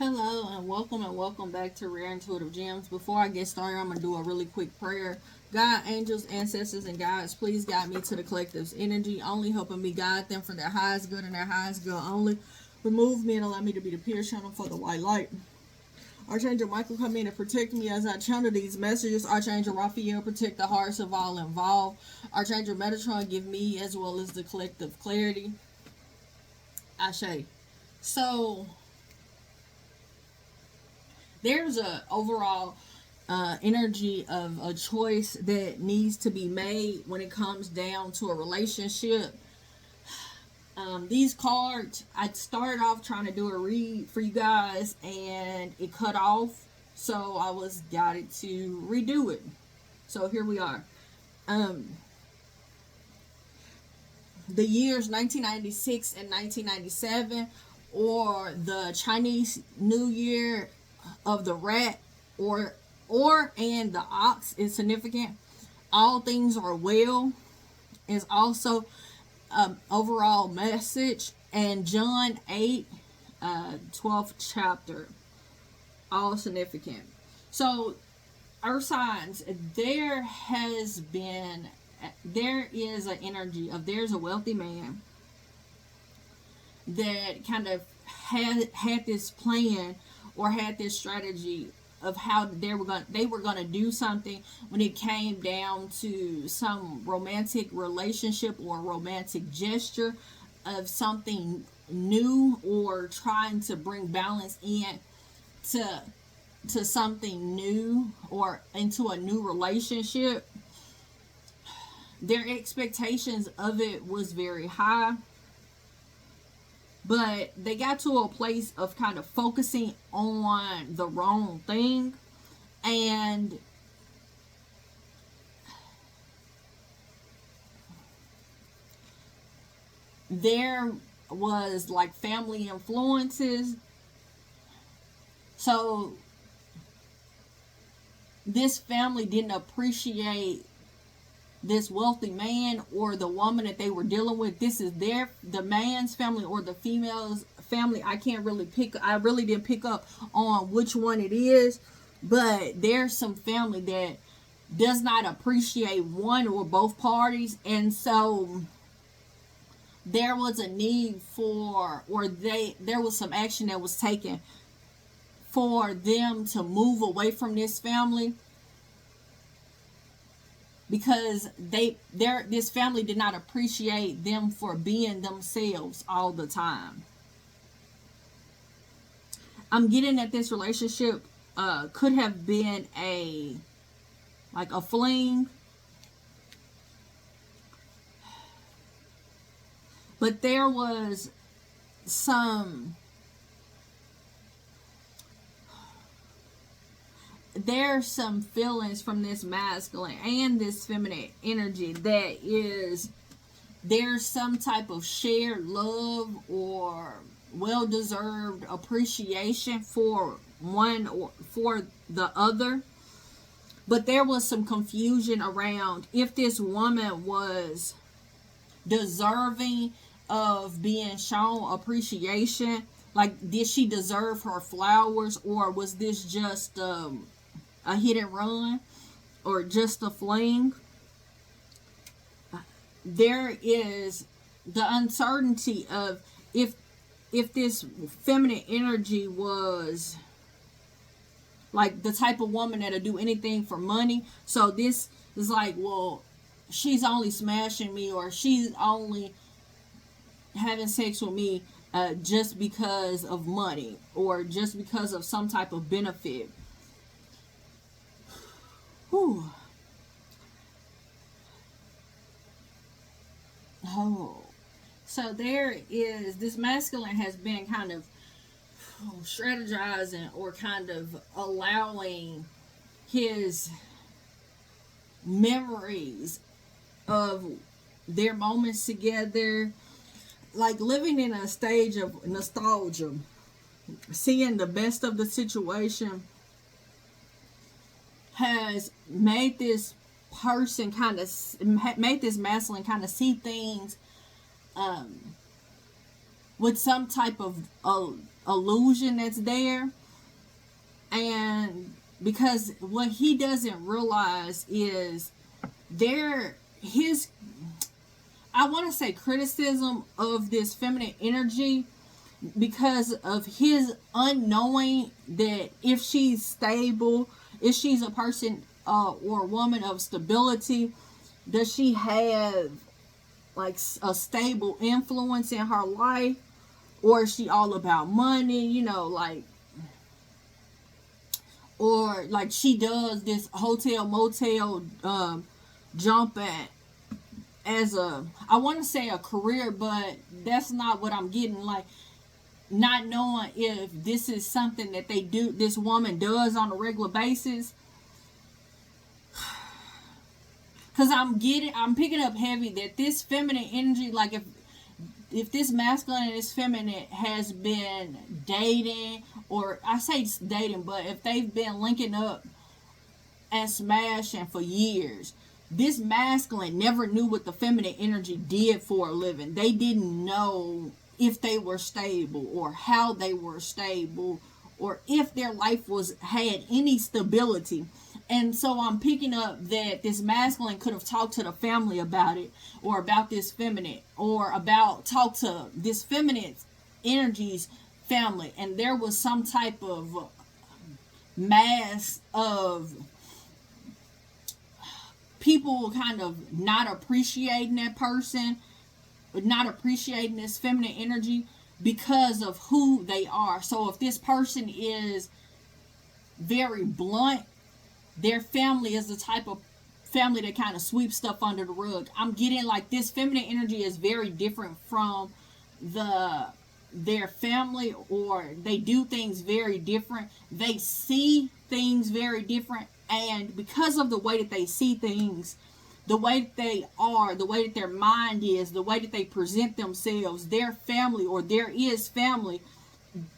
Hello and welcome back to Rare Intuitive Gems. Before I get started, I'm going to do a really quick prayer. God, angels, ancestors, and guides, please guide me to the collective's energy, only helping me guide them for their highest good and their highest good only. Remove me and allow me to be the pure channel for the white light. Archangel Michael, come in and protect me as I channel these messages. Archangel Raphael, protect the hearts of all involved. Archangel Metatron, give me as well as the collective clarity. Ashe. So there's a overall energy of a choice that needs to be made when it comes down to a relationship. These cards, I started off trying to do a read for you guys and it cut off, so I was guided to redo it. So here we are. The years 1996 and 1997, or the Chinese New Year of the rat, or and the ox is significant. All things are well is also overall message, and John 8 12th chapter, all significant. So earth signs, there is an energy of there's a wealthy man that kind of had this plan or had this strategy of how they were gonna do something when it came down to some romantic relationship or romantic gesture of something new, or trying to bring balance in to something new or into a new relationship. Their expectations of it was very high, but they got to a place of kind of focusing on the wrong thing, and there was like family influences. So this family didn't appreciate this wealthy man or the woman that they were dealing with. This is the man's family or the female's family. I really didn't pick up on which one it is, but there's some family that does not appreciate one or both parties, and so there was a need for, there was some action that was taken for them to move away from this family, because this family did not appreciate them for being themselves all the time. I'm getting that this relationship could have been a fling, but there's some feelings from this masculine and this feminine energy that there's some type of shared love or well-deserved appreciation for one or for the other. But there was some confusion around if this woman was deserving of being shown appreciation. Like, did she deserve her flowers, or was this just a hit and run, or just a fling? There is the uncertainty of if this feminine energy was like the type of woman that'll do anything for money. So this is like, well, she's only smashing me, or she's only having sex with me just because of money, or just because of some type of benefit. Whew. Oh, so there is this masculine has been kind of strategizing, or kind of allowing his memories of their moments together, like living in a stage of nostalgia, seeing the best of the situation, has made this person kind of made this masculine kind of see things with some type of illusion that's there. And because what he doesn't realize is his, I want to say, criticism of this feminine energy, because of his unknowing that if she's stable, if she's a person or a woman of stability, does she have like a stable influence in her life, or is she all about money, like, or like she does this hotel motel jump at as a, I want to say, a career, but that's not what I'm getting. Like, not knowing if this is something that this woman does on a regular basis. Because I'm picking up heavy that this feminine energy, like if this masculine and this feminine has been dating, or I say dating, but if they've been linking up and smashing for years, this masculine never knew what the feminine energy did for a living. They didn't know if they were stable, or how they were stable, or if their life had any stability. And so I'm picking up that this masculine could have talked to the family about it, or about this feminine, or talked to this feminine energy's family, and there was some type of mass of people kind of not appreciating that person, but not appreciating this feminine energy because of who they are. So if this person is very blunt, their family is the type of family that kind of sweeps stuff under the rug. I'm getting like this feminine energy is very different from their family, or they do things very different. They see things very different, and because of the way that they see things, the way that they are, the way that their mind is, the way that they present themselves, their family, or there is family,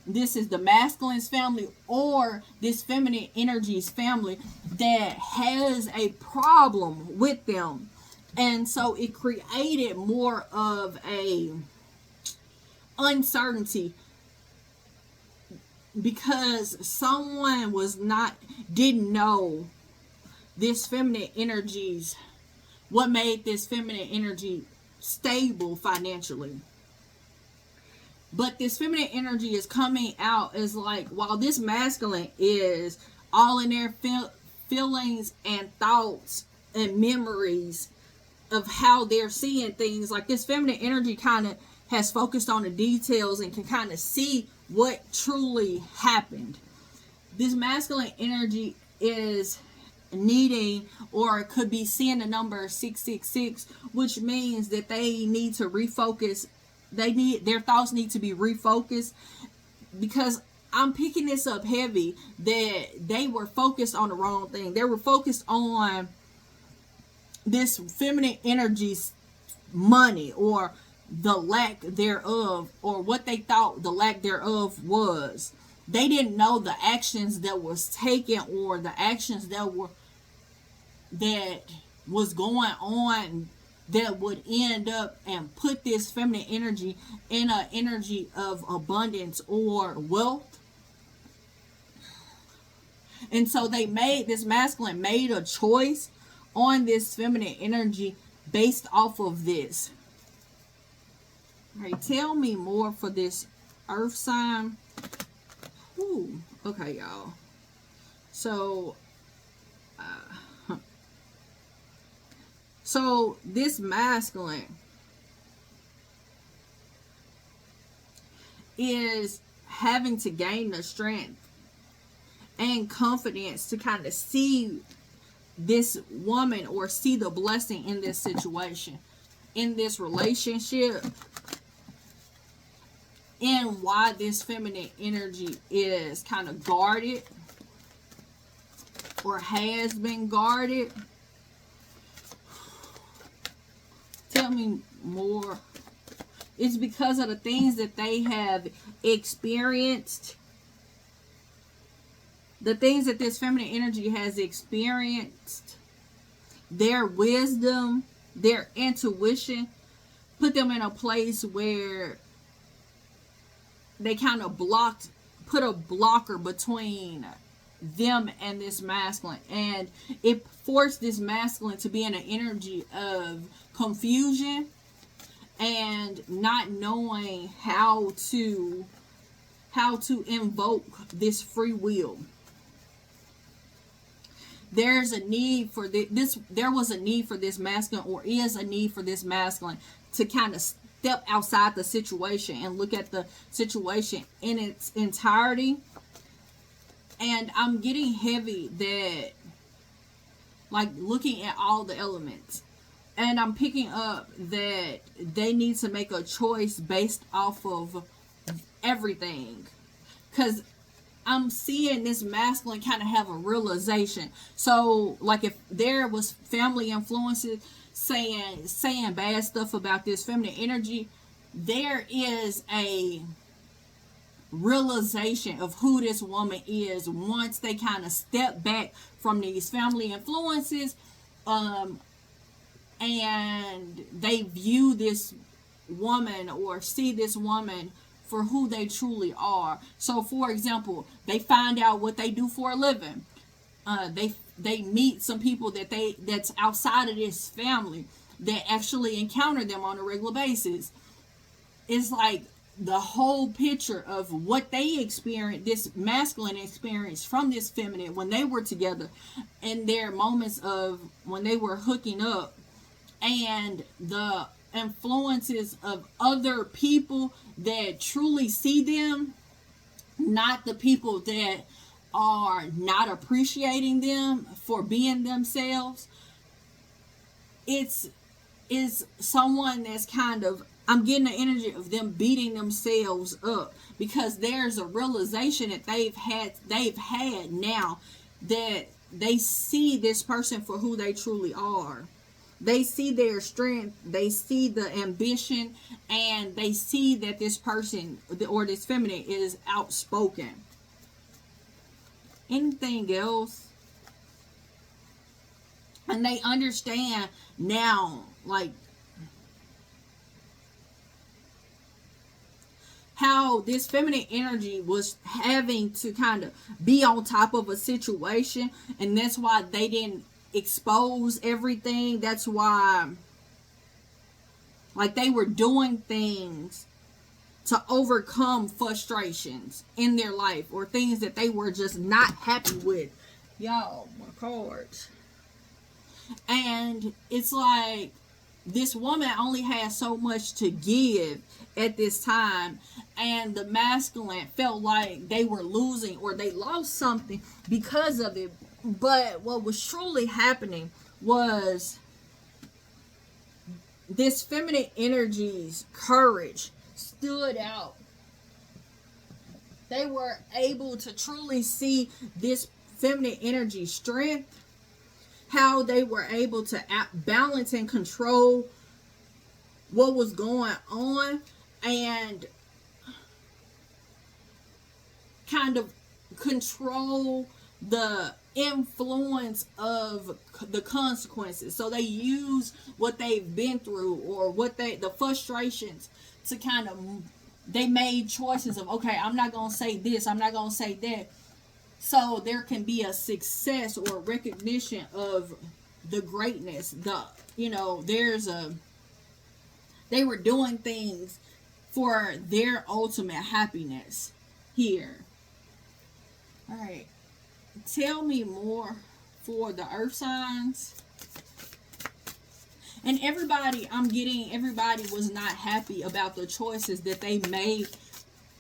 this is the masculine's family or this feminine energy's family, that has a problem with them. And so it created more of a uncertainty, because someone didn't know this feminine energy's, what made this feminine energy stable financially. But this feminine energy is coming out as like, while this masculine is all in their feelings and thoughts and memories of how they're seeing things, like this feminine energy kind of has focused on the details and can kind of see what truly happened. This masculine energy is needing, or it could be seeing the number 666, which means that they need to refocus. Their thoughts need to be refocused, because I'm picking this up heavy that they were focused on the wrong thing. They were focused on this feminine energy's money, or the lack thereof, or what they thought the lack thereof was. They didn't know the actions that was taken, or the actions that was going on, that would end up and put this feminine energy in an energy of abundance or wealth. And so this masculine made a choice on this feminine energy based off of this. All right, tell me more for this earth sign. Ooh, okay, y'all. So, so this masculine is having to gain the strength and confidence to kind of see this woman, or see the blessing in this situation, in this relationship, and why this feminine energy is kind of guarded, or has been guarded. Tell me more. It's because of the things that they have experienced. The things that this feminine energy has experienced, their wisdom, their intuition, put them in a place where they kind of put a blocker between them and this masculine, and it forced this masculine to be in an energy of confusion and not knowing how to invoke this free will. There's a need for this. There was a need for this masculine, or is a need for this masculine, to kind of step outside the situation and look at the situation in its entirety. And I'm getting heavy that, like, looking at all the elements, and I'm picking up that they need to make a choice based off of everything, because I'm seeing this masculine kind of have a realization. So, like, if there was family influences saying bad stuff about this feminine energy, there is a realization of who this woman is once they kind of step back from these family influences, and they view this woman or see this woman for who they truly are. So, for example, they find out what they do for a living. They meet some people that's outside of this family that actually encounter them on a regular basis. It's like the whole picture of what they experienced, this masculine experience from this feminine when they were together, and their moments of when they were hooking up, and the influences of other people that truly see them, not the people that are not appreciating them for being themselves. It's someone that's kind of, I'm getting the energy of them beating themselves up, because there's a realization that they've had now, that they see this person for who they truly are. They see their strength, they see the ambition, and they see that this person, or this feminine, is outspoken. Anything else? And they understand now, like, how this feminine energy was having to kind of be on top of a situation, and that's why they didn't expose everything. That's why, like, they were doing things to overcome frustrations in their life, or things that they were just not happy with. Y'all, my cards. And it's like, this woman only has so much to give at this time, and the masculine felt like they were losing, or they lost something because of it. But what was truly happening was this feminine energy's courage stood out. They were able to truly see this feminine energy strength, how they were able to balance and control what was going on, and kind of control the influence of the consequences. So they use what they've been through, or the frustrations, to kind of, they made choices of, okay, I'm not going to say this, I'm not going to say that, so there can be a success or recognition of the greatness. They were doing things for their ultimate happiness here. All right. Tell me more for the earth signs. And everybody was not happy about the choices that they made,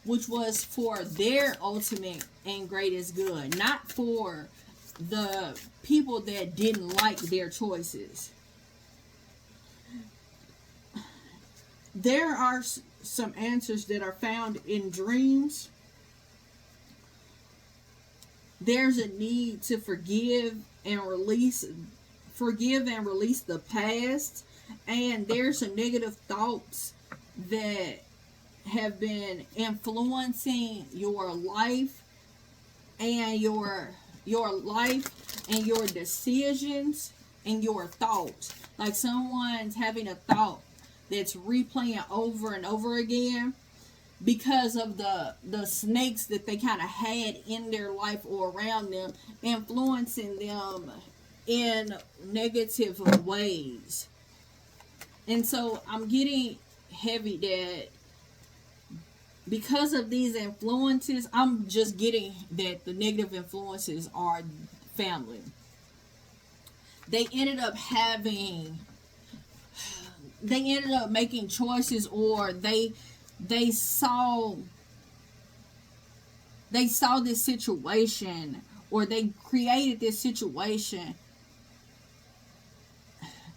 which was for their ultimate and greatest good, not for the people that didn't like their choices. There are some answers that are found in dreams. There's a need to forgive and release the past, and there's some negative thoughts that have been influencing your life and your decisions and your thoughts. Like, someone's having a thought that's replaying over and over again. because of the snakes that they kind of had in their life or around them, influencing them in negative ways. And so I'm getting heavy that because of these influences, I'm just getting that the negative influences are family. They ended up making choices, or they saw this situation, or they created this situation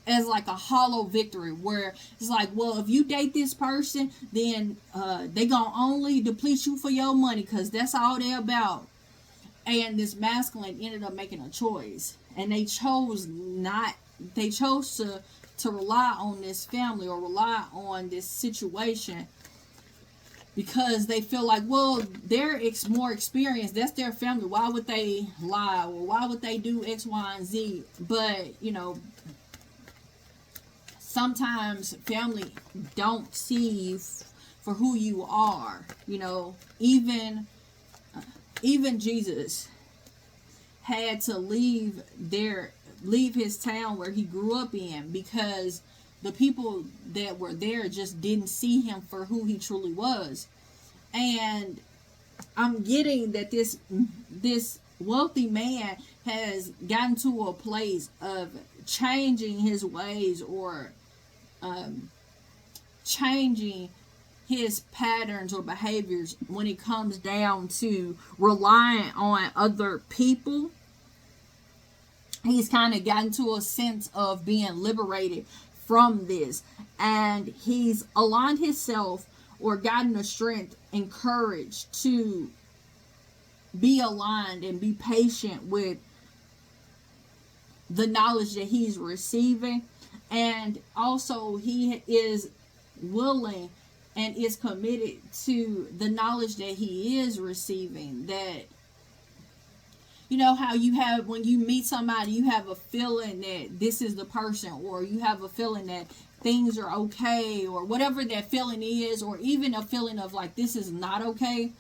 as like a hollow victory, where it's like, well, if you date this person, then they gonna only deplete you for your money, because that's all they about. And this masculine ended up making a choice, and they chose to rely on this family, or rely on this situation, because they feel like, well, they're more experienced, that's their family, why would they lie, or why would they do X, Y, and Z? But sometimes family don't see you for who you are. Even Jesus had to leave his town where he grew up in, because the people that were there just didn't see him for who he truly was. And I'm getting that this wealthy man has gotten to a place of changing his ways, or changing his patterns or behaviors when it comes down to relying on other people. He's kind of gotten to a sense of being liberated from this, and he's aligned himself, or gotten the strength and courage to be aligned and be patient with the knowledge that he's receiving. And also he is willing and is committed to the knowledge that he is receiving. That, how you have, when you meet somebody, you have a feeling that this is the person, or you have a feeling that things are okay, or whatever that feeling is, or even a feeling of like, this is not okay.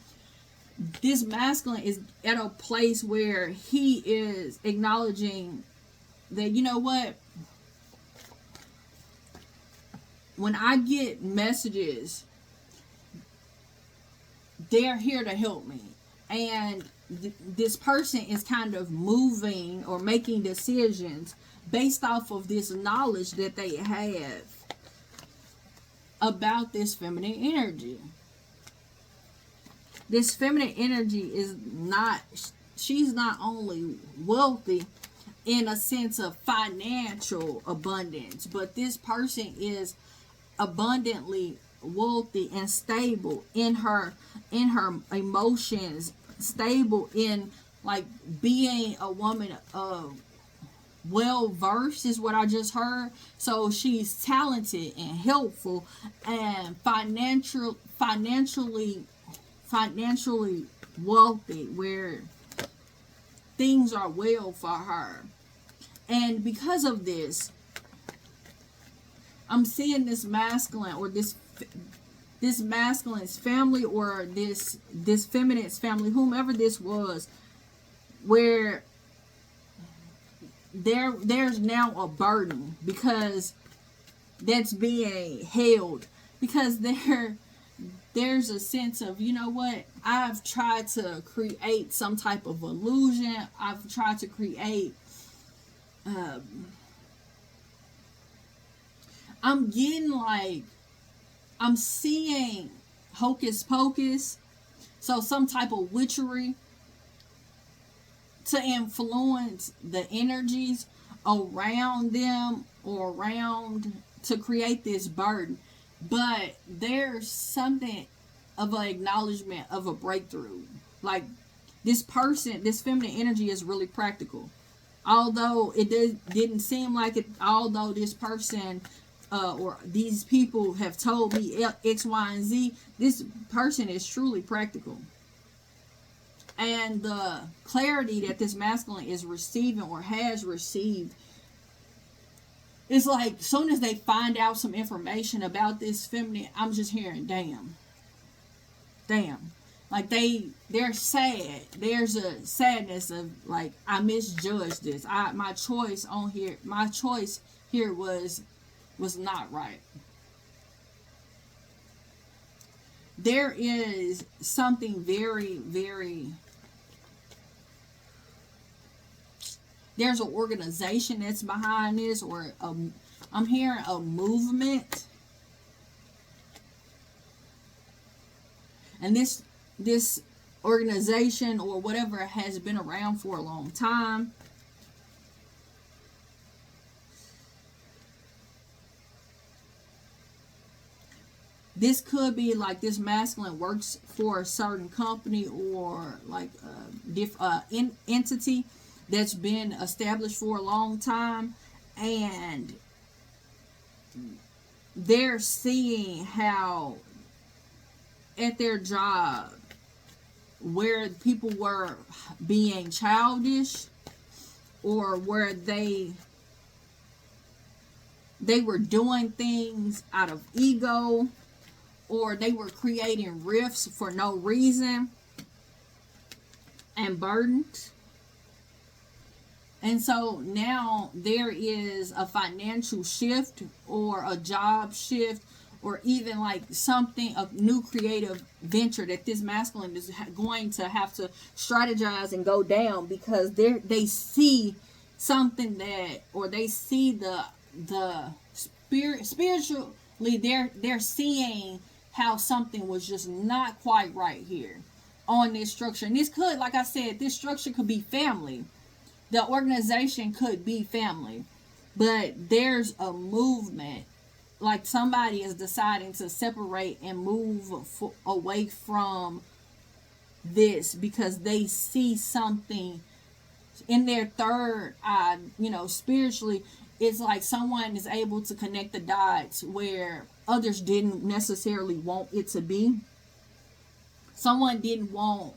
This masculine is at a place where he is acknowledging that, what, when I get messages, they're here to help me. And this person is kind of moving or making decisions based off of this knowledge that they have about this feminine energy. This feminine energy she's not only wealthy in a sense of financial abundance, but this person is abundantly wealthy and stable in her emotions, stable in like being a woman of well versed, is what I just heard. So she's talented and helpful and financially wealthy, where things are well for her. And because of this, I'm seeing this masculine, or this masculine's family, or this feminine's family, whomever this was, where there's now a burden, because that's being held, because there's a sense of, what, I've tried to create some type of illusion, I've tried to create I'm getting like, I'm seeing hocus pocus, so some type of witchery to influence the energies around them, or around, to create this burden. But there's something of an acknowledgement of a breakthrough. Like, this person, this feminine energy is really practical. Although it didn't seem like it, although this person or these people have told me X, Y, and Z, this person is truly practical. And the clarity that this masculine is receiving, or has received, is like, soon as they find out some information about this feminine, I'm just hearing, damn. damn. Like they're sad. There's a sadness of like, I misjudged this. My choice here was not right. There is something very, very, there's an organization that's behind this, or I'm hearing a movement. And this organization or whatever has been around for a long time. This could be like this masculine works for a certain company or like entity that's been established for a long time, and they're seeing how at their job where people were being childish, or where they were doing things out of ego, or they were creating rifts for no reason and burdens. And so now there is a financial shift or a job shift, or even like something, a new creative venture that this masculine is going to have to strategize and go down, because they see something that, or they see the spiritually, they're seeing how something was just not quite right here on this structure. And this could, like I said, this structure could be family. The organization could be family, but there's a movement. Like somebody is deciding to separate and move away from this, because they see something in their third eye. Spiritually, it's like someone is able to connect the dots where others didn't necessarily want it to be. Someone didn't want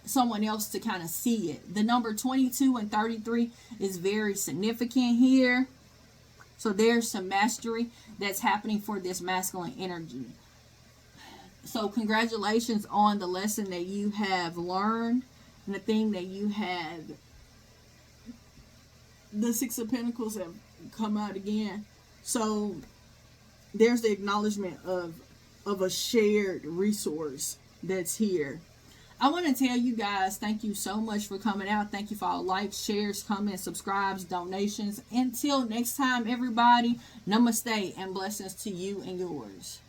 someone else to kind of see it. The number 22 and 33 is very significant here. So there's some mastery that's happening for this masculine energy. So congratulations on the lesson that you have learned, and the thing that you had. The Six of Pentacles have come out again. So there's the acknowledgement of a shared resource that's here. I want to tell you guys, thank you so much for coming out. Thank you for all likes, shares, comments, subscribes, donations. Until next time, everybody, namaste and blessings to you and yours.